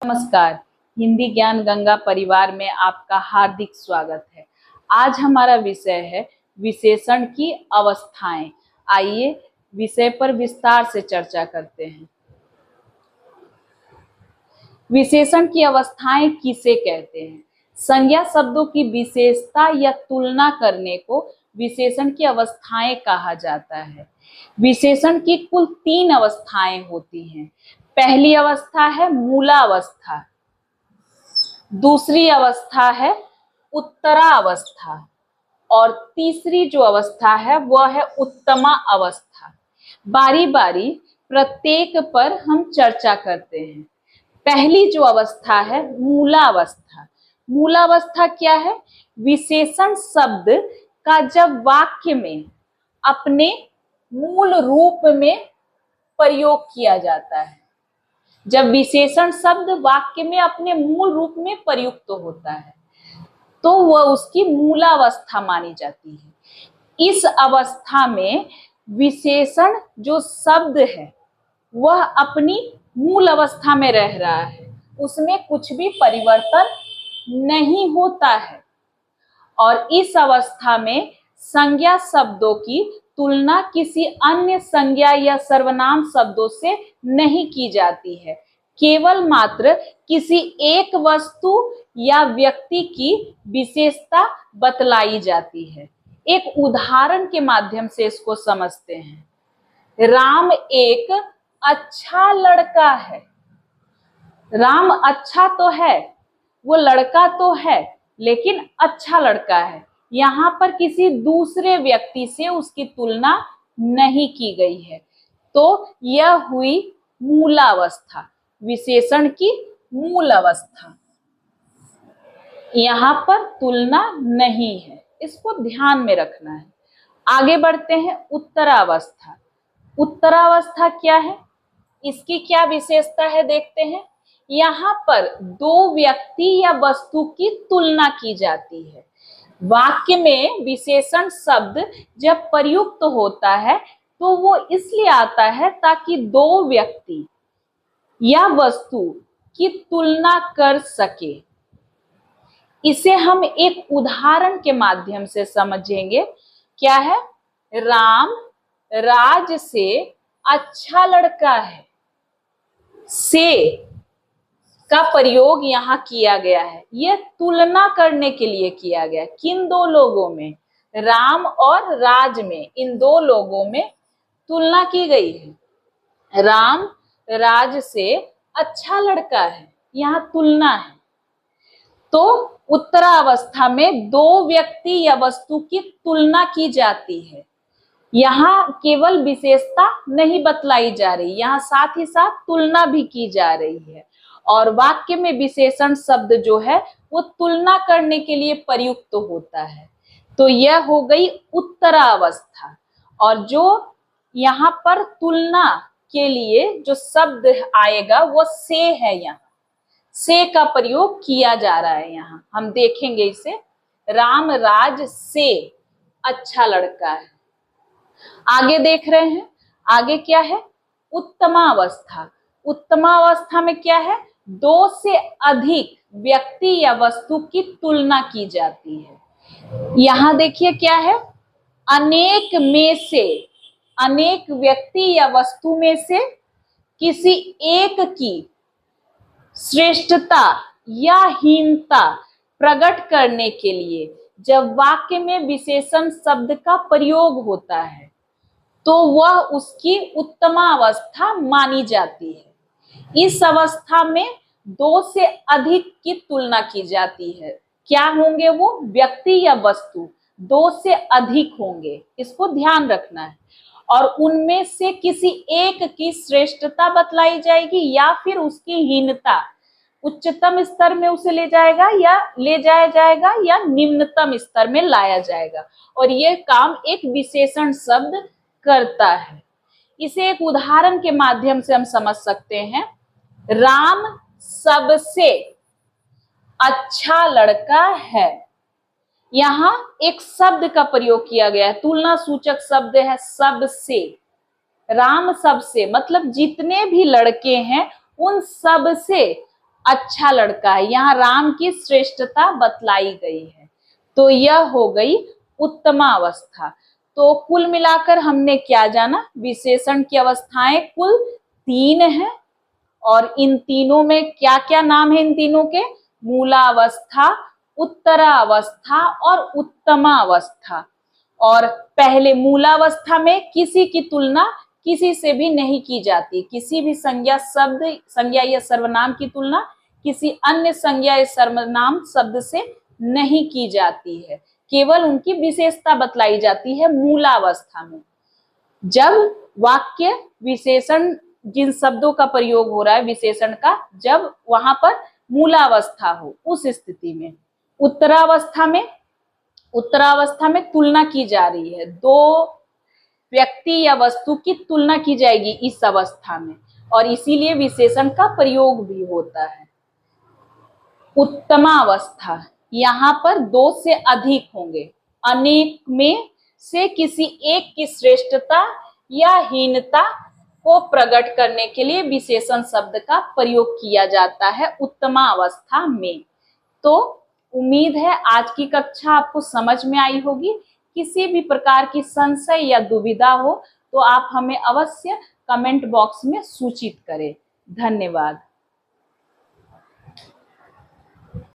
नमस्कार। हिंदी ज्ञान गंगा परिवार में आपका हार्दिक स्वागत है। आज हमारा विषय है विशेषण की अवस्थाएं। आइए विषय पर विस्तार से चर्चा करते हैं। विशेषण की अवस्थाएं किसे कहते हैं? संज्ञा शब्दों की विशेषता या तुलना करने को विशेषण की अवस्थाएं कहा जाता है। विशेषण की कुल 3 अवस्थाएं होती हैं। पहली अवस्था है मूलावस्था, दूसरी अवस्था है उत्तरावस्था और तीसरी जो अवस्था है वह है उत्तमा अवस्था। बारी बारी प्रत्येक पर हम चर्चा करते हैं। पहली जो अवस्था है मूलावस्था। मूलावस्था क्या है? विशेषण शब्द का जब वाक्य में अपने मूल रूप में प्रयोग किया जाता है। जब विशेषण शब्द वाक्य में अपने मूल रूप में प्रयुक्त होता है तो वह उसकी मूलावस्था मानी जाती है। इस अवस्था में विशेषण जो शब्द है वह अपनी मूल अवस्था में रह रहा है, उसमें कुछ भी परिवर्तन नहीं होता है और इस अवस्था में संज्ञा शब्दों की तुलना किसी अन्य संज्ञा या सर्वनाम शब्दों से नहीं की जाती है। केवल मात्र किसी एक वस्तु या व्यक्ति की विशेषता बतलाई जाती है। एक उदाहरण के माध्यम से इसको समझते हैं। राम एक अच्छा लड़का है। राम अच्छा तो है, वो लड़का तो है, लेकिन अच्छा लड़का है। यहाँ पर किसी दूसरे व्यक्ति से उसकी तुलना नहीं की गई है, तो यह हुई मूलावस्था, विशेषण की मूल अवस्था। यहाँ पर तुलना नहीं है, इसको ध्यान में रखना है। आगे बढ़ते हैं। उत्तरावस्था। उत्तरावस्था क्या है, इसकी क्या विशेषता है देखते हैं। यहाँ पर 2 व्यक्ति या वस्तु की तुलना की जाती है। वाक्य में विशेषण शब्द जब प्रयुक्त होता है तो वो इसलिए आता है ताकि 2 व्यक्ति या वस्तु की तुलना कर सके। इसे हम एक उदाहरण के माध्यम से समझेंगे। क्या है? राम राज से अच्छा लड़का है। से का प्रयोग यहाँ किया गया है। यह तुलना करने के लिए किया गया। किन 2 लोगों में? राम और राज में, इन 2 लोगों में तुलना की गई है। राम राज से अच्छा लड़का है, यहाँ तुलना है। तो उत्तरावस्था में 2 व्यक्ति या वस्तु की तुलना की जाती है। यहाँ केवल विशेषता नहीं बतलाई जा रही, यहाँ साथ ही साथ तुलना भी की जा रही है और वाक्य में विशेषण शब्द जो है वो तुलना करने के लिए प्रयुक्त होता है। तो यह हो गई उत्तरावस्था। और जो यहाँ पर तुलना के लिए जो शब्द आएगा वो से है। यहाँ से का प्रयोग किया जा रहा है। यहाँ हम देखेंगे इसे। राम राज से अच्छा लड़का है। आगे देख रहे हैं। आगे क्या है? उत्तमावस्था। उत्तमावस्था में क्या है? 2 से अधिक व्यक्ति या वस्तु की तुलना की जाती है। यहाँ देखिए क्या है? अनेक में से, अनेक व्यक्ति या वस्तु में से किसी एक की श्रेष्ठता या हीनता प्रकट करने के लिए जब वाक्य में विशेषण शब्द का प्रयोग होता है तो वह उसकी उत्तमावस्था मानी जाती है। इस अवस्था में 2 से अधिक की तुलना की जाती है। क्या होंगे वो? व्यक्ति या वस्तु 2 से अधिक होंगे, इसको ध्यान रखना है। और उनमें से किसी एक की श्रेष्ठता बतलाई जाएगी या फिर उसकी हीनता, उच्चतम स्तर में उसे ले जाया जाएगा या निम्नतम स्तर में लाया जाएगा। और ये काम एक विशेषण शब्द करता है। इसे एक उदाहरण के माध्यम से हम समझ सकते हैं। राम सबसे अच्छा लड़का है। यहाँ एक शब्द का प्रयोग किया गया है, तुलना सूचक शब्द है सबसे। राम सबसे मतलब जितने भी लड़के हैं उन सब से अच्छा लड़का है, यहाँ राम की श्रेष्ठता बतलाई गई है, तो यह हो गई उत्तमावस्था। तो कुल मिलाकर हमने क्या जाना, विशेषण की अवस्थाएं कुल 3 हैं, और इन तीनों में क्या क्या नाम है इन तीनों के, मूलावस्था, उत्तरावस्था और उत्तमावस्था। और पहले मूलावस्था में किसी की तुलना किसी से भी नहीं की जाती, किसी भी संज्ञा शब्द, संज्ञा या सर्वनाम की तुलना किसी अन्य संज्ञा या सर्वनाम शब्द से नहीं की जाती है, केवल उनकी विशेषता बतलाई जाती है मूलावस्था में। जब वाक्य विशेषण, जिन शब्दों का प्रयोग हो रहा है विशेषण का, जब वहां पर मूलावस्था हो, उस स्थिति में। उत्तरावस्था में तुलना की जा रही है, दो व्यक्ति या वस्तु की तुलना की जाएगी इस अवस्था में, और इसीलिए विशेषण का प्रयोग भी होता है। उत्तमावस्था, यहाँ पर 2 से अधिक होंगे, अनेक में से किसी एक की श्रेष्ठता या हीनता को प्रकट करने के लिए विशेषण शब्द का प्रयोग किया जाता है उत्तमावस्था में। तो उम्मीद है आज की कक्षा आपको समझ में आई होगी। किसी भी प्रकार की संशय या दुविधा हो तो आप हमें अवश्य कमेंट बॉक्स में सूचित करें। धन्यवाद।